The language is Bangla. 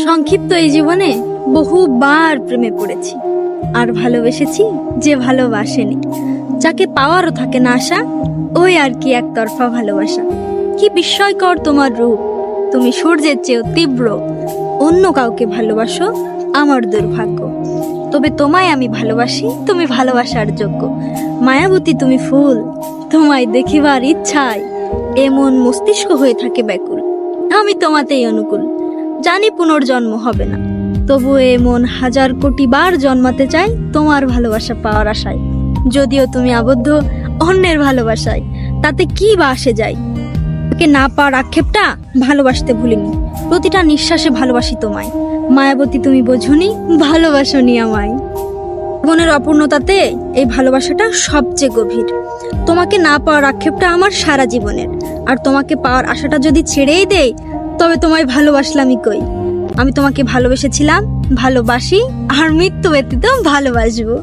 সংক্ষিপ্ত এই জীবনে বহুবার প্রেমে পড়েছি, আর ভালোবেসেছি যে ভালোবাসেনি। যাকে পাওয়ারও থাকে না আশা, ওই আর কি একতরফা ভালোবাসা। কি বিস্ময়কর তোমার রূপ, তুমি সূর্যের চেয়েও তীব্র। অন্য কাউকে ভালোবাসো আমার দুর্ভাগ্য, তবে তোমায় আমি ভালোবাসি, তুমি ভালোবাসার যোগ্য। মায়াবতী তুমি ফুল, তোমায় দেখিবার ইচ্ছায় এমন মস্তিষ্ক হয়ে থাকে ব্যাকুল। আমি তোমাতেই অনুকূল, জানি পুনর্জন্ম হবে না, তবু এমন হাজার কোটি বার জন্মাতে চাই তোমার ভালোবাসা পাওয়ার আশায়। যদিও তুমি আবদ্ধ অন্যের ভালোবাসায়, তাতে কি বা আসে যায়। তাকে না পাওয়ার আক্ষেপটা ভালোবাসতে ভুলিনি, প্রতিটা নিঃশ্বাসে ভালোবাসি তোমায়। মায়াবতী তুমি বোঝনি, ভালোবাসনি আমায়। জীবনের অপূর্ণতাতে এই ভালোবাসাটা সবচেয়ে গভীর। তোমাকে না পাওয়ার আক্ষেপটা আমার সারা জীবনের, আর তোমাকে পাওয়ার আশাটা যদি ছেড়েই দেই, তবে তোমায় ভালোবাসলামই কই। আমি তোমাকে ভালোবেসেছিলাম, ভালোবাসি, আর মৃত্যু ব্যতীত ভালোবাসবো।